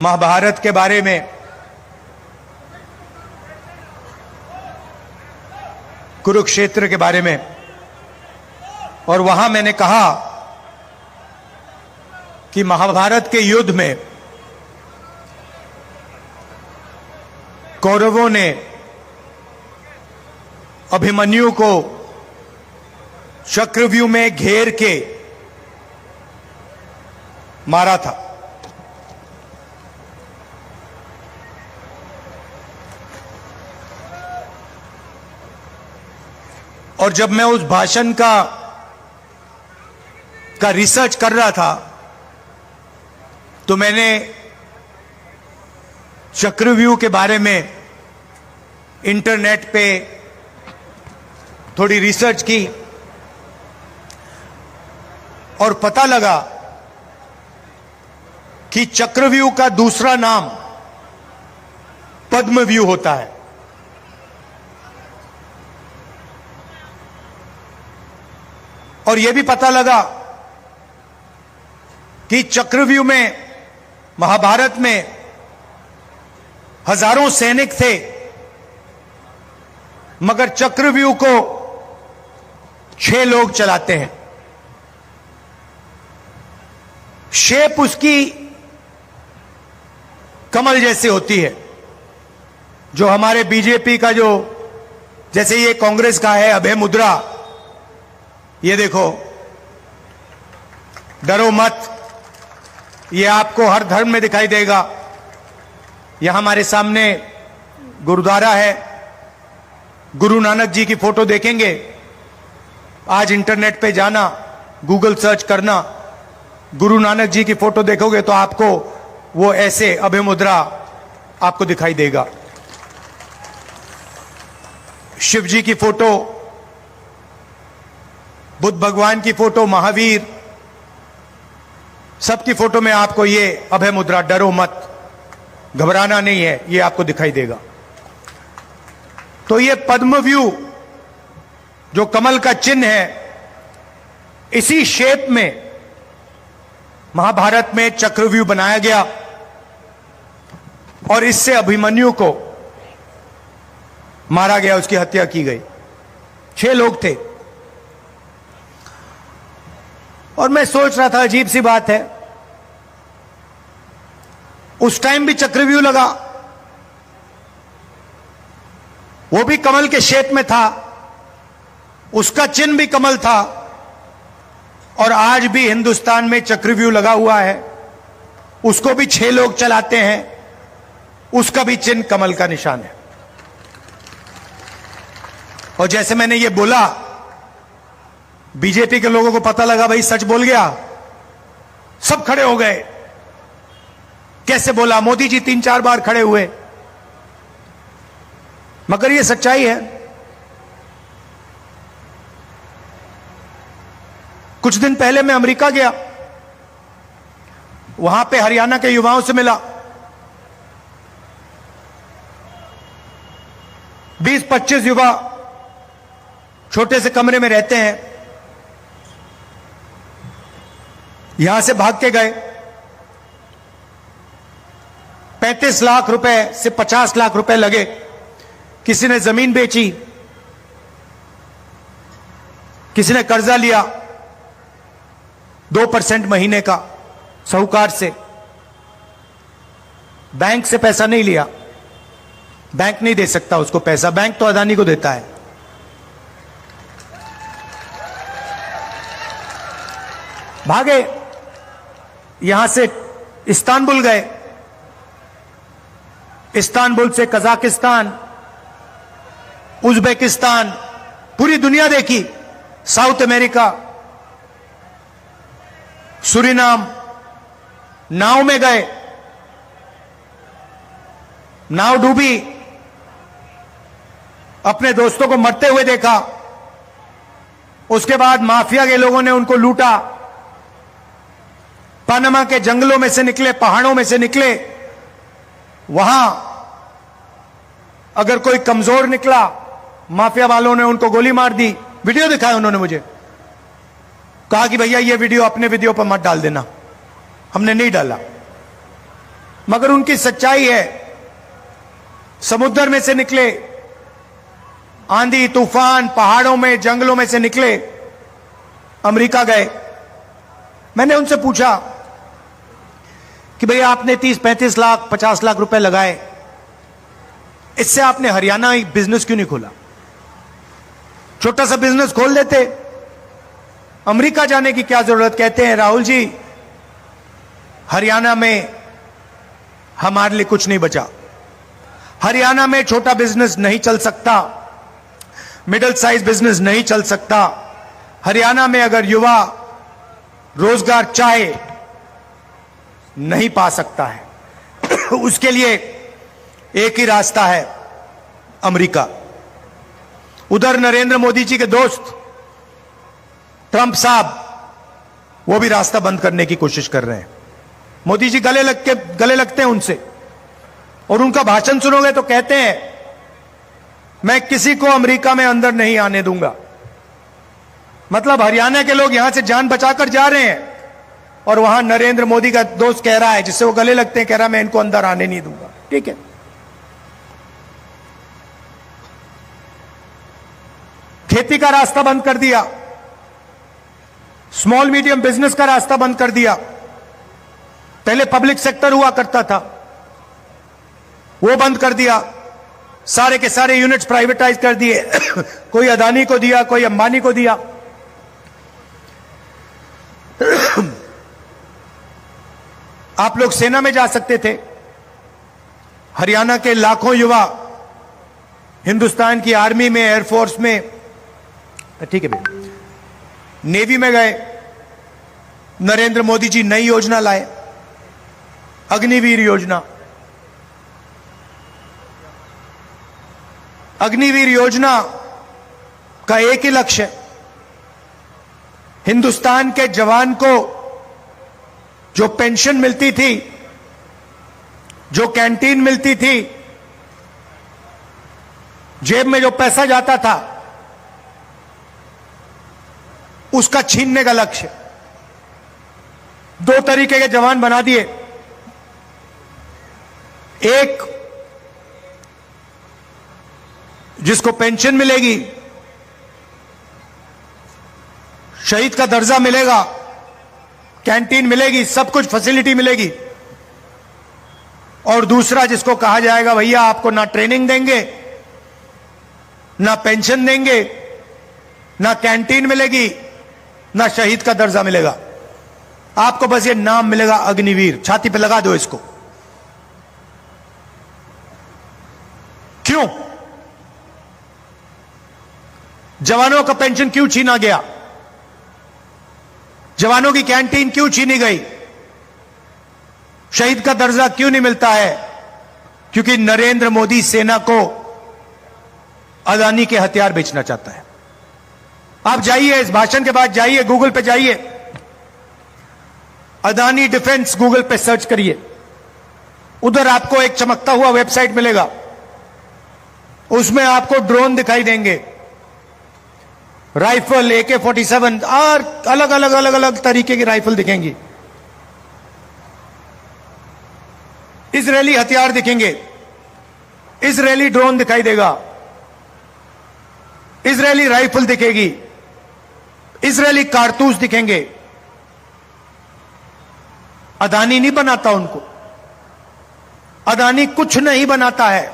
महाभारत के बारे में, कुरुक्षेत्र के बारे में, और वहां मैंने कहा कि महाभारत के युद्ध में कौरवों ने अभिमन्यु को चक्रव्यूह में घेर के मारा था। और जब मैं उस भाषण का रिसर्च कर रहा था तो मैंने चक्रव्यूह के बारे में इंटरनेट पे थोड़ी रिसर्च की और पता लगा कि चक्रव्यूह का दूसरा नाम पद्मव्यूह होता है। और यह भी पता लगा कि चक्रव्यूह में महाभारत में हजारों सैनिक थे, मगर चक्रव्यूह को 6 लोग चलाते हैं। शेप उसकी कमल जैसे होती है, जो हमारे बीजेपी का जो, जैसे ये कांग्रेस का है अभय मुद्रा, ये देखो, डरो मत, ये आपको हर धर्म में दिखाई देगा। यहां हमारे सामने गुरुद्वारा है, गुरु नानक जी की फोटो देखेंगे। आज इंटरनेट पे जाना, गूगल सर्च करना, गुरु नानक जी की फोटो देखोगे तो आपको वो ऐसे अभय मुद्रा आपको दिखाई देगा। शिव जी की फोटो, बुद्ध भगवान की फोटो, महावीर, सबकी फोटो में आपको ये अभय मुद्रा, डरो मत, घबराना नहीं है, ये आपको दिखाई देगा। तो ये पद्मव्यूह जो कमल का चिन्ह है, इसी शेप में महाभारत में चक्रव्यूह बनाया गया और इससे अभिमन्यु को मारा गया, उसकी हत्या की गई। 6 लोग थे। और मैं सोच रहा था, अजीब सी बात है, उस टाइम भी चक्रव्यूह लगा, वो भी कमल के शेप में था, उसका चिन्ह भी कमल था, और आज भी हिंदुस्तान में चक्रव्यूह लगा हुआ है, उसको भी 6 लोग चलाते हैं, उसका भी चिन्ह कमल का निशान है। और जैसे मैंने ये बोला, बीजेपी के लोगों को पता लगा, भाई सच बोल गया, सब खड़े हो गए। कैसे बोला? मोदी जी 3-4 बार खड़े हुए, मगर ये सच्चाई है। कुछ दिन पहले मैं अमेरिका गया, वहां पे हरियाणा के युवाओं से मिला। 20-25 युवा छोटे से कमरे में रहते हैं, यहां से भाग के गए। 35 लाख रुपए से 50 लाख रुपए लगे। किसी ने जमीन बेची, किसी ने कर्जा लिया 2% महीने का साहूकार से। बैंक से पैसा नहीं लिया, बैंक नहीं दे सकता उसको पैसा, बैंक तो अदानी को देता है। भागे, यहां से इस्तांबुल गए, इस्तांबुल से कजाकिस्तान, उज्बेकिस्तान, पूरी दुनिया देखी, साउथ अमेरिका, सूरीनाम, नाव में गए, नाव डूबी, अपने दोस्तों को मरते हुए देखा। उसके बाद माफिया के लोगों ने उनको लूटा। पनामा के जंगलों में से निकले, पहाड़ों में से निकले, वहां अगर कोई कमजोर निकला, माफिया वालों ने उनको गोली मार दी। वीडियो दिखाया उन्होंने मुझे, कहा कि भैया ये वीडियो अपने वीडियो पर मत डाल देना। हमने नहीं डाला। मगर उनकी सच्चाई है, समुद्र में से निकले, आंधी तूफान पहाड़ों में जंगलों में से निकले, अमेरिका गए। मैंने उनसे पूछा कि भैया आपने 30-35 लाख 50 लाख रुपए लगाए, इससे आपने हरियाणा एक बिजनेस क्यों नहीं खोला? छोटा सा बिजनेस खोल लेते, अमेरिका जाने की क्या जरूरत? कहते हैं राहुल जी, हरियाणा में हमारे लिए कुछ नहीं बचा। हरियाणा में छोटा बिजनेस नहीं चल सकता, मिडिल साइज बिजनेस नहीं चल सकता। हरियाणा में अगर युवा रोजगार चाहे नहीं पा सकता है उसके लिए एक ही रास्ता है, अमेरिका। उधर नरेंद्र मोदी जी के दोस्त ट्रंप साहब, वो भी रास्ता बंद करने की कोशिश कर रहे हैं। मोदी जी गले लगते हैं उनसे, और उनका भाषण सुनोगे तो कहते हैं मैं किसी को अमेरिका में अंदर नहीं आने दूंगा। मतलब हरियाणा के लोग यहां से जान बचाकर जा रहे हैं, और वहां नरेंद्र मोदी का दोस्त कह रहा है, जिससे वो गले लगते हैं, कह रहा है मैं इनको अंदर आने नहीं दूंगा। ठीक है, खेती का रास्ता बंद कर दिया, स्मॉल मीडियम बिजनेस का रास्ता बंद कर दिया। पहले पब्लिक सेक्टर हुआ करता था, वो बंद कर दिया, सारे के सारे यूनिट्स प्राइवेटाइज कर दिए कोई अदानी को दिया, कोई अंबानी को दिया। आप लोग सेना में जा सकते थे, हरियाणा के लाखों युवा हिंदुस्तान की आर्मी में, एयरफोर्स में, ठीक है भैया, नेवी में गए। नरेंद्र मोदी जी नई योजना लाए, अग्निवीर योजना। अग्निवीर योजना का एक ही लक्ष्य है, हिंदुस्तान के जवान को जो पेंशन मिलती थी, जो कैंटीन मिलती थी, जेब में जो पैसा जाता था, उसका छीनने का लक्ष्य। 2 तरीके के जवान बना दिए। एक जिसको पेंशन मिलेगी, शहीद का दर्जा मिलेगा, कैंटीन मिलेगी, सब कुछ फैसिलिटी मिलेगी। और दूसरा जिसको कहा जाएगा भैया आपको ना ट्रेनिंग देंगे, ना पेंशन देंगे, ना कैंटीन मिलेगी, ना शहीद का दर्जा मिलेगा, आपको बस ये नाम मिलेगा अग्निवीर। छाती पे लगा दो इसको। क्यों? जवानों का पेंशन क्यों छीना गया? जवानों की कैंटीन क्यों छीनी गई? शहीद का दर्जा क्यों नहीं मिलता है? क्योंकि नरेंद्र मोदी सेना को अदानी के हथियार बेचना चाहता है। आप जाइए, इस भाषण के बाद जाइए, गूगल पे जाइए, अदानी डिफेंस गूगल पे सर्च करिए, उधर आपको एक चमकता हुआ वेबसाइट मिलेगा, उसमें आपको ड्रोन दिखाई देंगे, राइफल, AK-47 और अलग अलग तरीके की राइफल दिखेंगी, इजरायली हथियार दिखेंगे, इजरायली ड्रोन दिखाई देगा, इजरायली राइफल दिखेगी, इजरायली कारतूस दिखेंगे। अदानी नहीं बनाता उनको, अदानी कुछ नहीं बनाता है,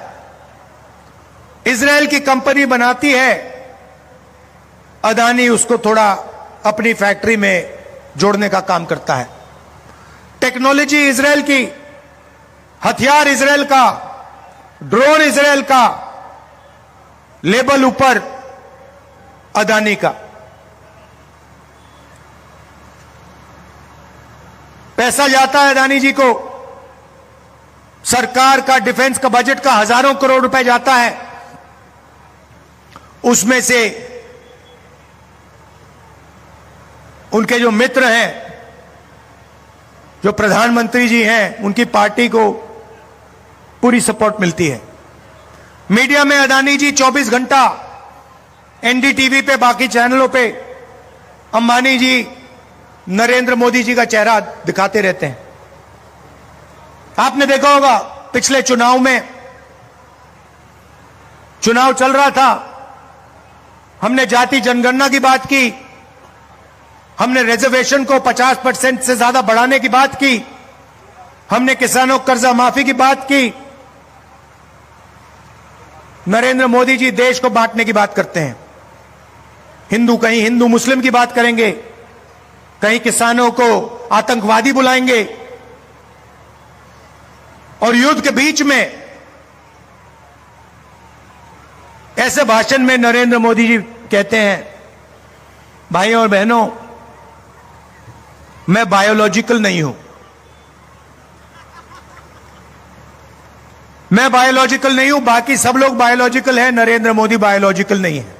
इजरायल की कंपनी बनाती है, अदानी उसको थोड़ा अपनी फैक्ट्री में जोड़ने का काम करता है। टेक्नोलॉजी इजरायल की, हथियार इजरायल का, ड्रोन इजरायल का, लेबल ऊपर अदानी का। पैसा जाता है अदानी जी को, सरकार का डिफेंस का बजट का हजारों करोड़ रुपए जाता है, उसमें से उनके जो मित्र हैं, जो प्रधानमंत्री जी हैं, उनकी पार्टी को पूरी सपोर्ट मिलती है। मीडिया में अदानी जी 24 घंटा NDTV पे, बाकी चैनलों पे अंबानी जी नरेंद्र मोदी जी का चेहरा दिखाते रहते हैं। आपने देखा होगा पिछले चुनाव में, चुनाव चल रहा था, हमने जाति जनगणना की बात की, हमने रिजर्वेशन को 50% से ज्यादा बढ़ाने की बात की, हमने किसानों को कर्जा माफी की बात की। नरेंद्र मोदी जी देश को बांटने की बात करते हैं। हिंदू कहीं हिंदू मुस्लिम की बात करेंगे, कहीं किसानों को आतंकवादी बुलाएंगे, और युद्ध के बीच में ऐसे भाषण में नरेंद्र मोदी जी कहते हैं, भाइयों और बहनों, मैं बायोलॉजिकल नहीं हूं, मैं बायोलॉजिकल नहीं हूं, बाकी सब लोग बायोलॉजिकल हैं, नरेंद्र मोदी बायोलॉजिकल नहीं है।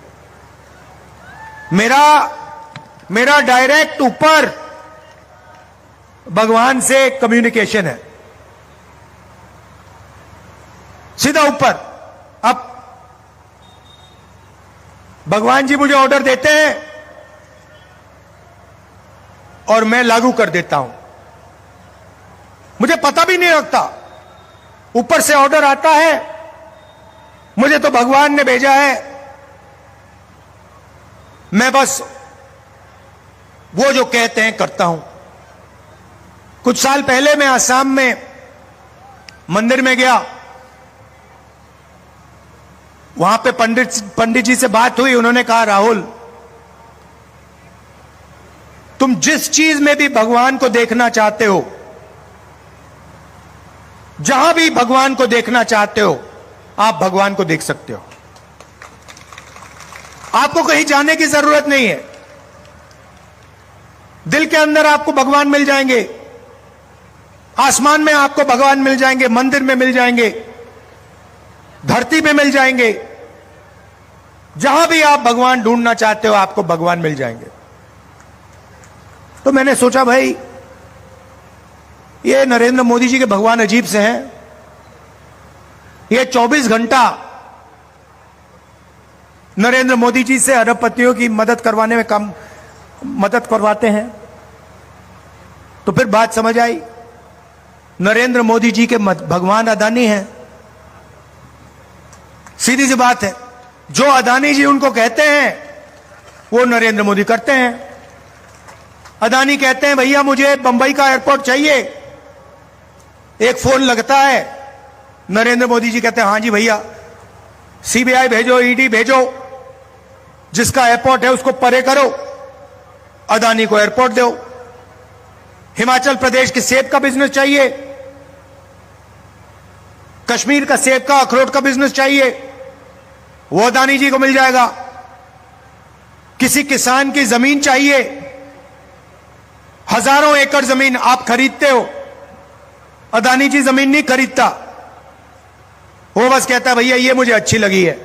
मेरा डायरेक्ट ऊपर भगवान से कम्युनिकेशन है, सीधा ऊपर। अब भगवान जी मुझे ऑर्डर देते हैं और मैं लागू कर देता हूं, मुझे पता भी नहीं लगता, ऊपर से ऑर्डर आता है, मुझे तो भगवान ने भेजा है, मैं बस वो जो कहते हैं करता हूं। कुछ साल पहले मैं आसाम में मंदिर में गया, वहां पे पंडित जी से बात हुई, उन्होंने कहा, राहुल, तुम जिस चीज में भी भगवान को देखना चाहते हो, जहां भी भगवान को देखना चाहते हो, आप भगवान को देख सकते हो, आपको कहीं जाने की जरूरत नहीं है। दिल के अंदर आपको भगवान मिल जाएंगे, आसमान में आपको भगवान मिल जाएंगे, मंदिर में मिल जाएंगे, धरती पे मिल जाएंगे, जहां भी आप भगवान ढूंढना चाहते हो आपको भगवान मिल जाएंगे। तो मैंने सोचा, भाई ये नरेंद्र मोदी जी के भगवान अजीब से हैं, ये 24 घंटा नरेंद्र मोदी जी से अरबपतियों की मदद करवाने में मदद करवाते हैं। तो फिर बात समझ आई, नरेंद्र मोदी जी के भगवान अदानी हैं। सीधी सी बात है, जो अदानी जी उनको कहते हैं वो नरेंद्र मोदी करते हैं। अदानी कहते हैं, भैया मुझे बंबई का एयरपोर्ट चाहिए, एक फोन लगता है, नरेंद्र मोदी जी कहते हैं, हां जी भैया, सीबीआई भेजो, ईडी भेजो, जिसका एयरपोर्ट है उसको परे करो, अदानी को एयरपोर्ट दो। हिमाचल प्रदेश के सेब का बिजनेस चाहिए, कश्मीर का सेब का अखरोट का बिजनेस चाहिए, वो अदानी जी को मिल जाएगा। किसी किसान की जमीन चाहिए, हजारों एकड़ जमीन आप खरीदते हो, अदानी जी जमीन नहीं खरीदता, वो बस कहता है भैया ये मुझे अच्छी लगी है,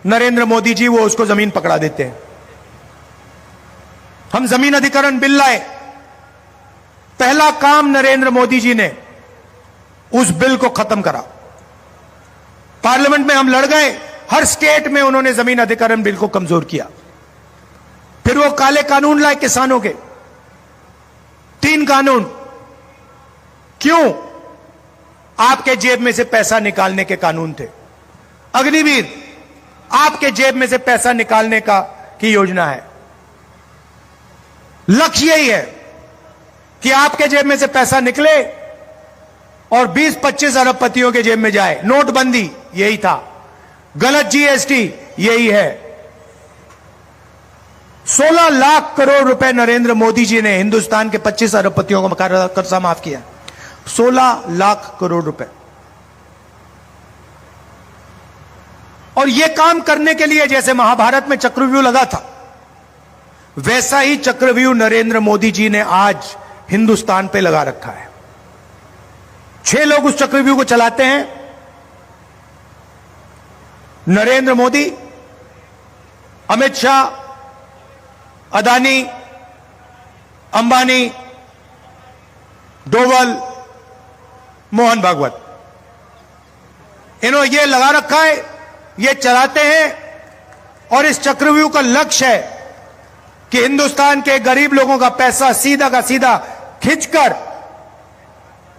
नरेंद्र मोदी जी वो उसको जमीन पकड़ा देते हैं। हम जमीन अधिग्रहण बिल लाए, पहला काम नरेंद्र मोदी जी ने उस बिल को खत्म करा। पार्लियामेंट में हम लड़ गए, हर स्टेट में उन्होंने जमीन अधिग्रहण बिल को कमजोर किया। फिर वो काले कानून लाए किसानों के, 3 कानून। क्यों? आपके जेब में से पैसा निकालने के कानून थे। अग्निवीर आपके जेब में से पैसा निकालने की योजना है। लक्ष्य यही है कि आपके जेब में से पैसा निकले और 20-25 अरबपतियों के जेब में जाए। नोटबंदी यही था, गलत जीएसटी यही है। 16 लाख करोड़ रुपए नरेंद्र मोदी जी ने हिंदुस्तान के 25 अरबपतियों का कर्जा माफ किया। 16 लाख करोड़ रुपए। और यह काम करने के लिए जैसे महाभारत में चक्रव्यूह लगा था, वैसा ही चक्रव्यूह नरेंद्र मोदी जी ने आज हिंदुस्तान पे लगा रखा है। 6 लोग उस चक्रव्यूह को चलाते हैं, नरेंद्र मोदी, अमित शाह, अदानी, अंबानी, डोवल, मोहन भागवत। इन्होंने ये लगा रखा है, ये चलाते हैं। और इस चक्रव्यूह का लक्ष्य है कि हिंदुस्तान के गरीब लोगों का पैसा सीधा का सीधा खींचकर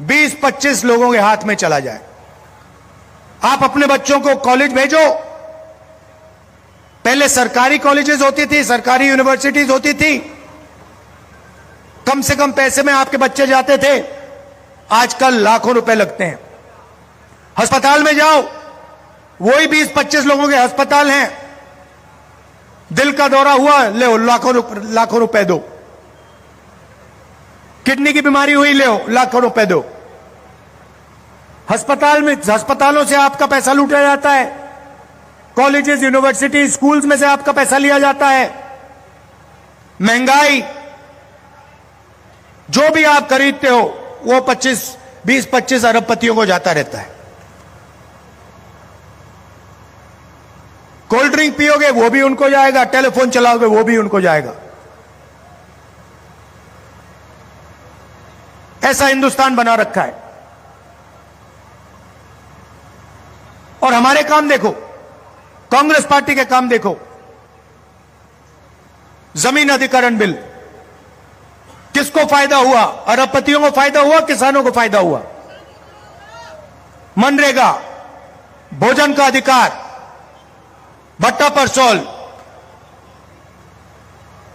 20-25 लोगों के हाथ में चला जाए। आप अपने बच्चों को कॉलेज भेजो। पहले सरकारी कॉलेजेस होती थी, सरकारी यूनिवर्सिटीज होती थी, कम से कम पैसे में आपके बच्चे जाते थे। आजकल लाखों रुपए लगते हैं। अस्पताल में जाओ, वही 20-25 लोगों के अस्पताल हैं। दिल का दौरा हुआ, ले लाखों रुपए दो। किडनी की बीमारी हुई, ले लाखों रुपए दो। अस्पतालों से आपका पैसा लूटा जाता है। कॉलेजेस, यूनिवर्सिटी, स्कूल्स में से आपका पैसा लिया जाता है। महंगाई, जो भी आप खरीदते हो वो 20-25 अरबपतियों को जाता रहता है। कोल्ड ड्रिंक पियोगे वो भी उनको जाएगा, टेलीफोन चलाओगे वो भी उनको जाएगा। ऐसा हिंदुस्तान बना रखा है। और हमारे काम देखो, कांग्रेस पार्टी के काम देखो। जमीन अधिग्रहण बिल, किसको फायदा हुआ? अरबपतियों को फायदा हुआ, किसानों को फायदा हुआ। मनरेगा, भोजन का अधिकार, भट्टा परसोल।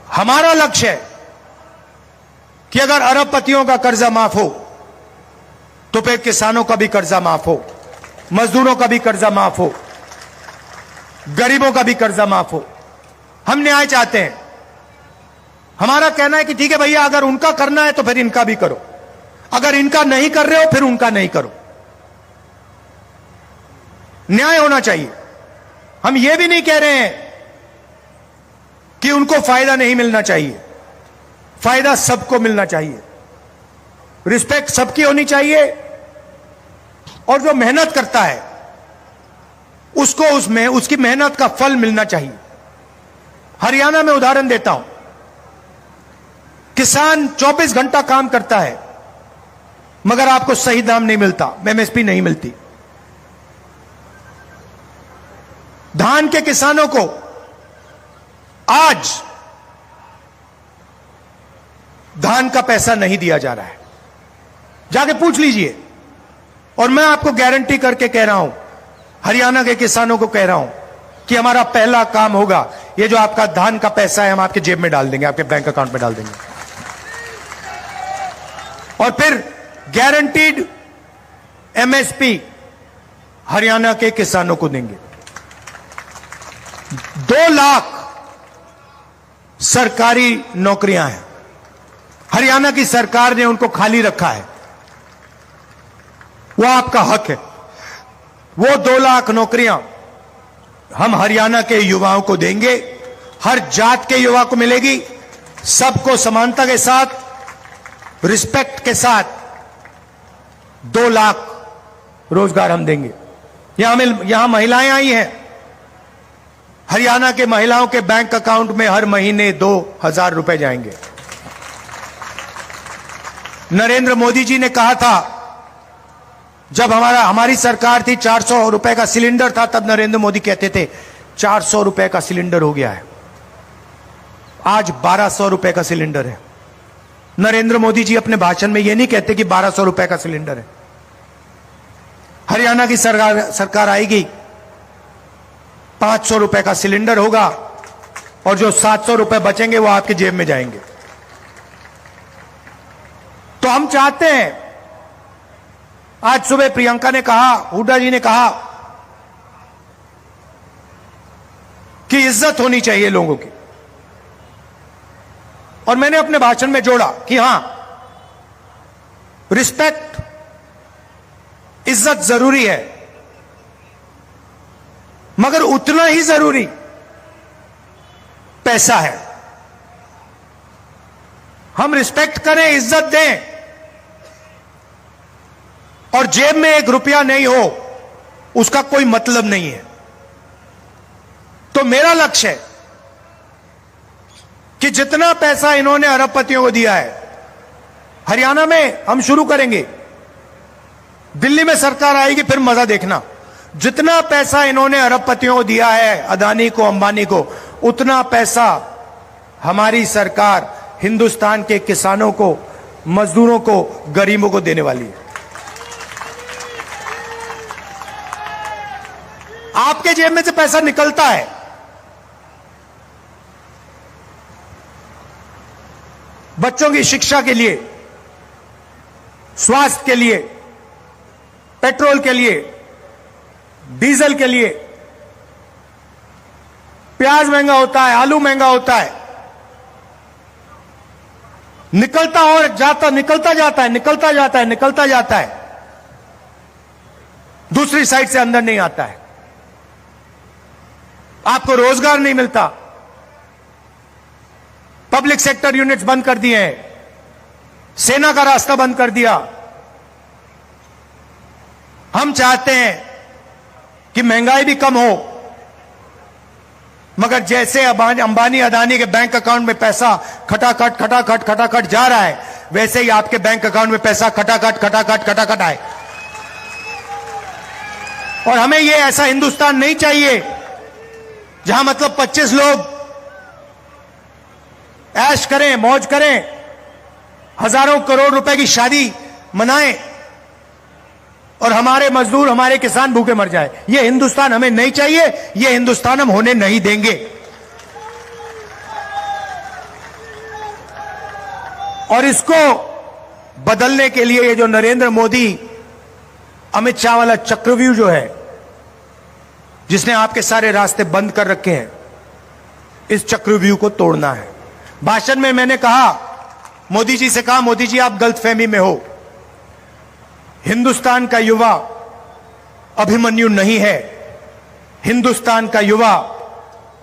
हमारा लक्ष्य है कि अगर अरबपतियों का कर्जा माफ हो तो फिर किसानों का भी कर्जा माफ हो, मजदूरों का भी कर्जा माफ हो, गरीबों का भी कर्जा माफ हो। हम न्याय चाहते हैं। हमारा कहना है कि ठीक है भैया, अगर उनका करना है तो फिर इनका भी करो, अगर इनका नहीं कर रहे हो फिर उनका नहीं करो। न्याय होना चाहिए। हम यह भी नहीं कह रहे हैं कि उनको फायदा नहीं मिलना चाहिए। फायदा सबको मिलना चाहिए, रिस्पेक्ट सबकी होनी चाहिए। और जो मेहनत करता है उसको उसकी मेहनत का फल मिलना चाहिए। हरियाणा में उदाहरण देता हूं, किसान 24 घंटा काम करता है मगर आपको सही दाम नहीं मिलता, एमएसपी नहीं मिलती। धान के किसानों को आज धान का पैसा नहीं दिया जा रहा है, जाके पूछ लीजिए। और मैं आपको गारंटी करके कह रहा हूं, हरियाणा के किसानों को कह रहा हूं कि हमारा पहला काम होगा, ये जो आपका धान का पैसा है हम आपके जेब में डाल देंगे, आपके बैंक अकाउंट में डाल देंगे। और फिर गारंटीड एमएसपी हरियाणा के किसानों को देंगे। 2 लाख सरकारी नौकरियां हैं, हरियाणा की सरकार ने उनको खाली रखा है, वो आपका हक है। वो 2 लाख नौकरियां हम हरियाणा के युवाओं को देंगे। हर जात के युवा को मिलेगी, सबको समानता के साथ, रिस्पेक्ट के साथ 2 लाख रोजगार हम देंगे। यहां महिलाएं आई हैं, हरियाणा के महिलाओं के बैंक अकाउंट में हर महीने 2,000 रुपए जाएंगे। नरेंद्र मोदी जी ने कहा था, जब हमारी सरकार थी 400 रुपए का सिलेंडर था, तब नरेंद्र मोदी कहते थे 400 रुपए का सिलेंडर हो गया है। आज 1200 रुपए का सिलेंडर है। नरेंद्र मोदी जी अपने भाषण में यह नहीं कहते कि 1200 रुपए का सिलेंडर है। हरियाणा की सरकार आएगी, 500 रुपए का सिलेंडर होगा और जो 700 रुपए बचेंगे वो आपके जेब में जाएंगे। तो हम चाहते हैं, आज सुबह प्रियंका ने कहा, हुड्डा जी ने कहा कि इज्जत होनी चाहिए लोगों की, और मैंने अपने भाषण में जोड़ा कि हां, रिस्पेक्ट, इज्जत जरूरी है, मगर उतना ही जरूरी पैसा है। हम रिस्पेक्ट करें, इज्जत दें, और जेब में 1 रुपया नहीं हो उसका कोई मतलब नहीं है। तो मेरा लक्ष्य है कि जितना पैसा इन्होंने अरबपतियों को दिया है, हरियाणा में हम शुरू करेंगे, दिल्ली में सरकार आएगी फिर मजा देखना। जितना पैसा इन्होंने अरबपतियों को दिया है, अदानी को, अंबानी को, उतना पैसा हमारी सरकार हिंदुस्तान के किसानों को, मजदूरों को, गरीबों को देने वाली है। आपके जेब में से पैसा निकलता है। बच्चों की शिक्षा के लिए, स्वास्थ्य के लिए, पेट्रोल के लिए, डीजल के लिए। प्याज महंगा होता है, आलू महंगा होता है, निकलता और जाता, निकलता जाता है, निकलता जाता है, निकलता जाता है, दूसरी साइड से अंदर नहीं आता है। आपको रोजगार नहीं मिलता, पब्लिक सेक्टर यूनिट्स बंद कर दिए हैं, सेना का रास्ता बंद कर दिया। हम चाहते हैं कि महंगाई भी कम हो, मगर जैसे अंबानी अदानी के बैंक अकाउंट में पैसा खटाखट खटाखट खटाखट जा रहा है, वैसे ही आपके बैंक अकाउंट में पैसा खटाखट खटाखट खटाखट आए। और हमें यह ऐसा हिंदुस्तान नहीं चाहिए जहां मतलब 25 लोग ऐश करें, मौज करें, हजारों करोड़ रुपए की शादी मनाएं और हमारे मजदूर, हमारे किसान भूखे मर जाए। यह हिंदुस्तान हमें नहीं चाहिए, यह हिंदुस्तान हम होने नहीं देंगे। और इसको बदलने के लिए ये जो नरेंद्र मोदी अमित शाह वाला चक्रव्यूह जो है, जिसने आपके सारे रास्ते बंद कर रखे हैं, इस चक्रव्यूह को तोड़ना है। भाषण में मैंने कहा, मोदी जी से कहा, मोदी जी आप गलतफहमी में हो, हिंदुस्तान का युवा अभिमन्यु नहीं है, हिंदुस्तान का युवा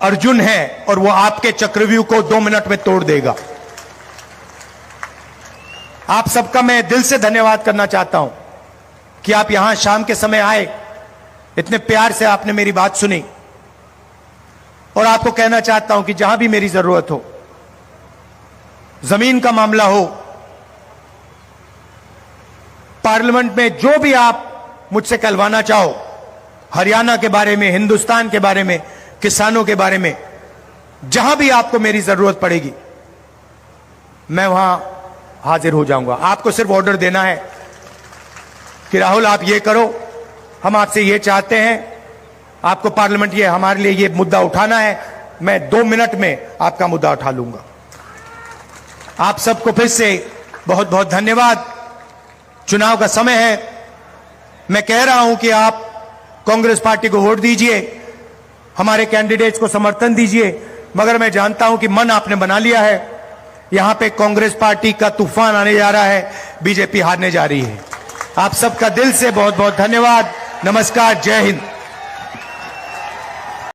अर्जुन है और वो आपके चक्रव्यूह को 2 मिनट में तोड़ देगा। आप सबका मैं दिल से धन्यवाद करना चाहता हूं कि आप यहां शाम के समय आए, इतने प्यार से आपने मेरी बात सुनी। और आपको कहना चाहता हूं कि जहां भी मेरी जरूरत हो, जमीन का मामला हो, पार्लियामेंट में जो भी आप मुझसे कहलवाना चाहो, हरियाणा के बारे में, हिंदुस्तान के बारे में, किसानों के बारे में, जहां भी आपको मेरी जरूरत पड़ेगी, मैं वहां हाजिर हो जाऊंगा। आपको सिर्फ ऑर्डर देना है कि राहुल आप ये करो, हम आपसे ये चाहते हैं, आपको पार्लियामेंट ये हमारे लिए ये मुद्दा उठाना है, मैं 2 मिनट में आपका मुद्दा उठा लूंगा। आप सबको फिर से बहुत बहुत धन्यवाद। चुनाव का समय है, मैं कह रहा हूं कि आप कांग्रेस पार्टी को वोट दीजिए, हमारे कैंडिडेट्स को समर्थन दीजिए, मगर मैं जानता हूं कि मन आपने बना लिया है, यहां पे कांग्रेस पार्टी का तूफान आने जा रहा है, बीजेपी हारने जा रही है। आप सबका दिल से बहुत बहुत धन्यवाद। नमस्कार, जय हिंद।